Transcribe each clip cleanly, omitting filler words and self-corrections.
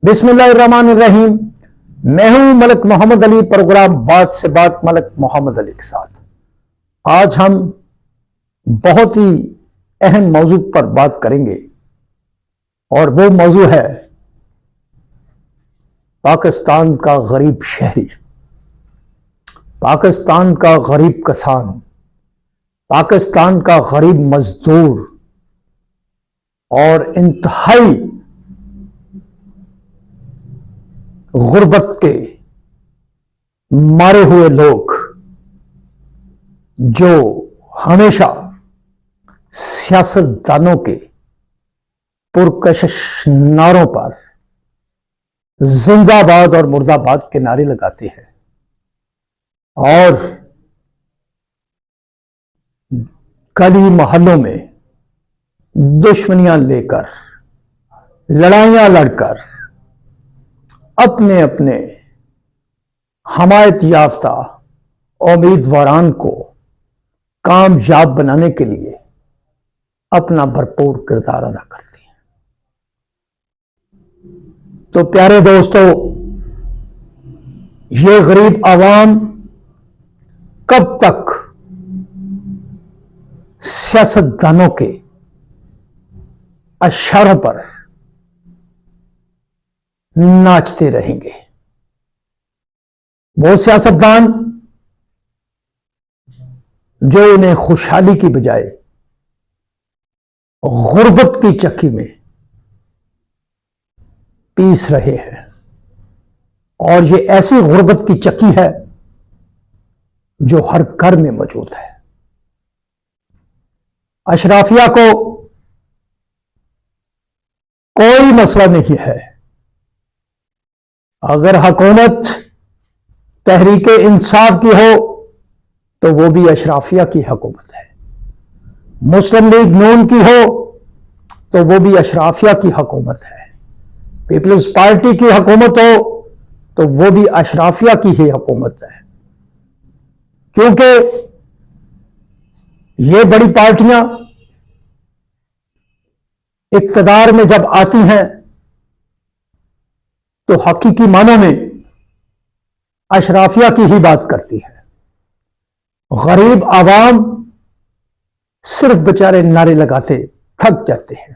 बिस्मिल्लाहिर्रहमानिर्रहीम। मैं हूं मलिक मोहम्मद अली, प्रोग्राम बात से बात मलिक मोहम्मद अली के साथ। आज हम बहुत ही अहम मौजू पर बात करेंगे और वो मौजू है पाकिस्तान का गरीब शहरी, पाकिस्तान का गरीब किसान, पाकिस्तान का गरीब मजदूर और इंतहाई गुर्बत के मारे हुए लोग जो हमेशा सियासतदानों के पुरकशिश नारों पर जिंदाबाद और मुर्दाबाद के नारे लगाते हैं और गली मोहल्लों में दुश्मनियां लेकर, लड़ाइयां लड़कर अपने अपने हमायत याफ्ता उम्मीदवारान को कामयाब बनाने के लिए अपना भरपूर किरदार अदा करती हैं। तो प्यारे दोस्तों, ये गरीब आवाम कब तक सियासतदानों के अशारों पर नाचते रहेंगे? वो सियासतदान जो इन्हें खुशहाली की बजाय गुर्बत की चक्की में पीस रहे हैं, और ये ऐसी गुर्बत की चक्की है जो हर घर में मौजूद है। अशराफिया को कोई मसला नहीं है, अगर हुकूमत तहरीके इंसाफ की हो तो वो भी अशराफिया की हुकूमत है, मुस्लिम लीग नून की हो तो वो भी अशराफिया की हुकूमत है, पीपल्स पार्टी की हुकूमत हो तो वो भी अशराफिया की ही हुकूमत है। क्योंकि ये बड़ी पार्टियां इक्तदार में जब आती हैं तो हकीकी मानों में अशराफिया की ही बात करती है। गरीब आवाम सिर्फ बेचारे नारे लगाते थक जाते हैं,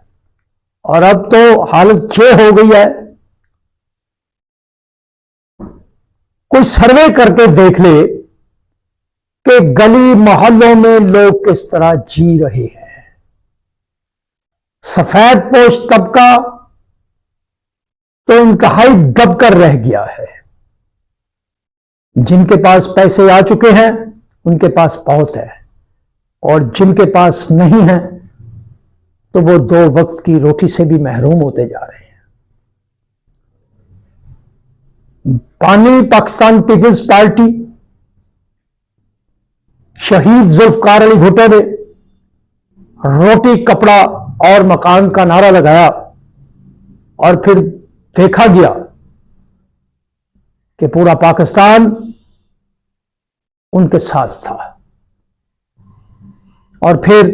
और अब तो हालत ये हो गई है, कोई सर्वे करके देख ले कि गली मोहल्लों में लोग किस तरह जी रहे हैं। सफेद पोश तबका तो इंतहाई दबकर रह गया है। जिनके पास पैसे आ चुके हैं उनके पास बहुत है, और जिनके पास नहीं है तो वो दो वक्त की रोटी से भी महरूम होते जा रहे हैं। बानी पाकिस्तान पीपल्स पार्टी शहीद जुल्फकार अली भुट्टो ने रोटी, कपड़ा और मकान का नारा लगाया, और फिर देखा गया कि पूरा पाकिस्तान उनके साथ था, और फिर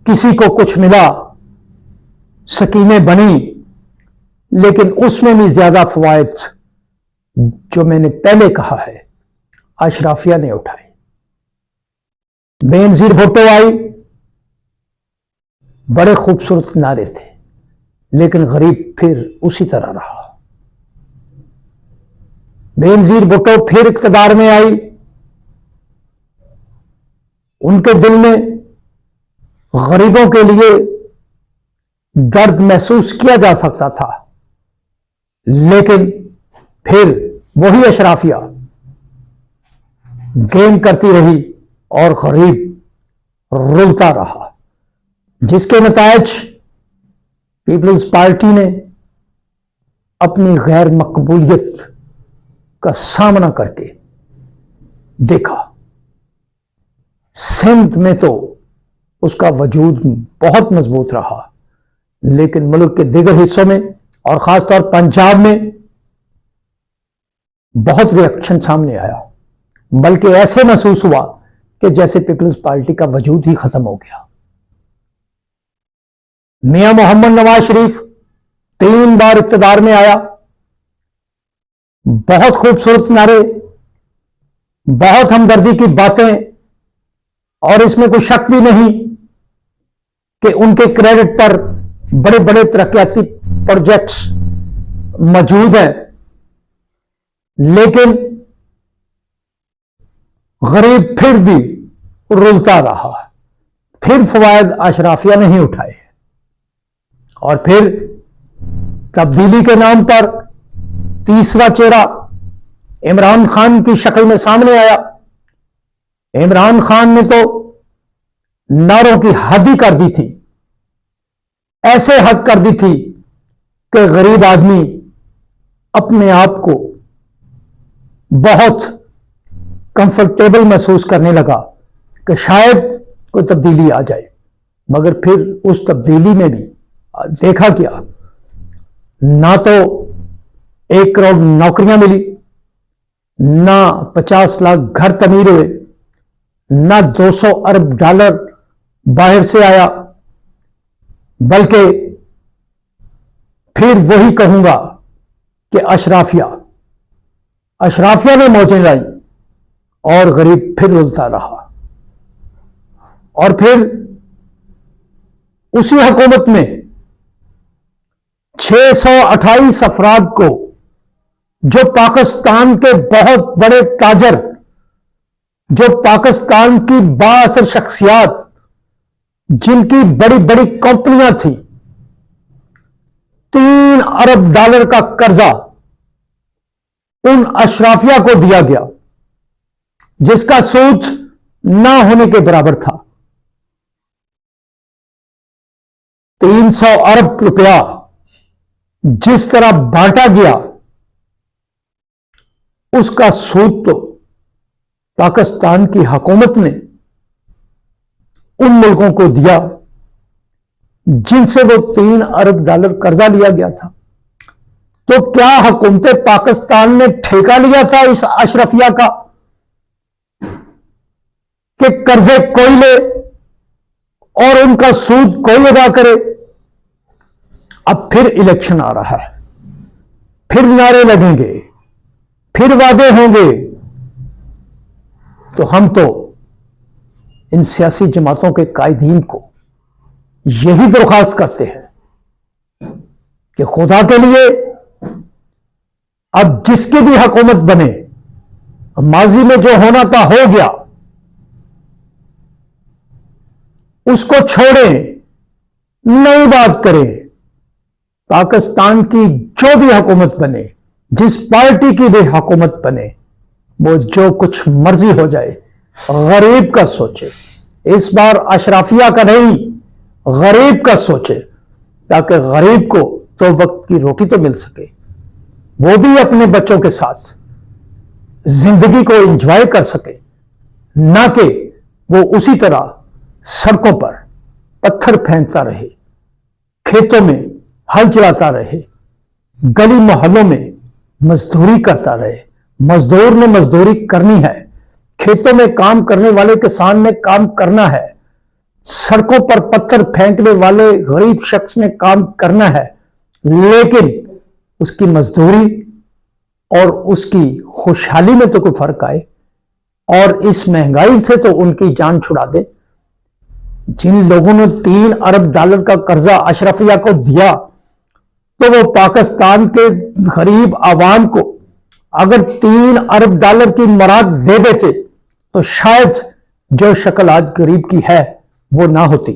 किसी को कुछ मिला, स्कीमें बनी, लेकिन उसमें भी ज्यादा फवायद जो मैंने पहले कहा है अशराफिया ने उठाई। बेनजीर भुट्टो आई, बड़े खूबसूरत नारे थे, लेकिन गरीब फिर उसी तरह रहा। बेनजीर भुट्टो फिर इक्तदार में आई, उनके दिल में गरीबों के लिए दर्द महसूस किया जा सकता था, लेकिन फिर वही अशराफिया गेम करती रही और गरीब रुलता रहा, जिसके नतायज पीपल्स पार्टी ने अपनी गैर मकबूलियत का सामना करके देखा। सिंध में तो उसका वजूद बहुत मजबूत रहा, लेकिन मुल्क के दीगर हिस्सों में और खासतौर पंजाब में बहुत रिएक्शन सामने आया, बल्कि ऐसे महसूस हुआ कि जैसे पीपल्स पार्टी का वजूद ही खत्म हो गया। मियां मोहम्मद नवाज शरीफ 3 बार इक़्तिदार में आया, बहुत खूबसूरत नारे, बहुत हमदर्दी की बातें, और इसमें कोई शक भी नहीं कि उनके क्रेडिट पर बड़े बड़े तरक्याती प्रोजेक्ट्स मौजूद हैं, लेकिन गरीब फिर भी रुलता रहा, फिर फवायद अशराफिया नहीं उठाए, और फिर तब्दीली के नाम पर तीसरा चेहरा इमरान खान की शक्ल में सामने आया। इमरान खान ने तो नारों की हद ही कर दी थी, ऐसे हद कर दी थी कि गरीब आदमी अपने आप को बहुत कंफर्टेबल महसूस करने लगा कि शायद कोई तब्दीली आ जाए। मगर फिर उस तब्दीली में भी देखा क्या, ना तो 1 करोड़ नौकरियां मिली, ना 50 लाख घर तमीर हुए, ना 200 अरब डॉलर बाहर से आया, बल्कि फिर वही कहूंगा कि अशराफिया ने मौजें लाई और गरीब फिर रुलता रहा। और फिर उसी हुकूमत में 628 अफराद को, जो पाकिस्तान के बहुत बड़े ताजर, जो पाकिस्तान की बाअसर शख्सियात, जिनकी बड़ी बड़ी कंपनियां थी, 3 अरब डॉलर का कर्जा उन अशराफिया को दिया गया, जिसका सूद ना होने के बराबर था। 300 अरब रुपया जिस तरह बांटा गया, उसका सूद तो पाकिस्तान की हुकूमत ने उन मुल्कों को दिया जिनसे वो 3 अरब डॉलर कर्जा लिया गया था। तो क्या हुकूमत पाकिस्तान ने ठेका लिया था इस अशरफिया का कि कर्जे कोई ले और उनका सूद कोई अदा करे? अब फिर इलेक्शन आ रहा है, फिर नारे लगेंगे, फिर वादे होंगे, तो हम तो इन सियासी जमातों के कायदीन को यही दरख्वास्त करते हैं कि खुदा के लिए अब जिसकी भी हुकूमत बने, माजी में जो होना था हो गया, उसको छोड़ें, नई बात करें। पाकिस्तान की जो भी हुकूमत बने, जिस पार्टी की भी हुकूमत बने, वो जो कुछ मर्जी हो जाए, गरीब का सोचे। इस बार अशराफिया का नहीं, गरीब का सोचे, ताकि गरीब को 2 वक्त की रोटी तो मिल सके, वो भी अपने बच्चों के साथ जिंदगी को एंजॉय कर सके, ना कि वो उसी तरह सड़कों पर पत्थर फेंकता रहे, खेतों में हल चलाता रहे, गली मोहल्लों में मजदूरी करता रहे। मजदूर ने मजदूरी करनी है, खेतों में काम करने वाले किसान ने काम करना है, सड़कों पर पत्थर फेंकने वाले गरीब शख्स ने काम करना है, लेकिन उसकी मजदूरी और उसकी खुशहाली में तो कोई फर्क आए, और इस महंगाई से तो उनकी जान छुड़ा दे। जिन लोगों ने 3 अरब डॉलर का कर्जा अशरफिया को दिया, तो वो पाकिस्तान के गरीब आवाम को अगर 3 अरब डॉलर की मराद दे देते, तो शायद जो शक्ल आज गरीब की है वो ना होती।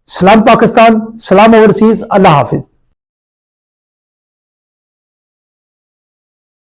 सलाम पाकिस्तान, सलाम ओवरसीज, अल्लाह हाफिज।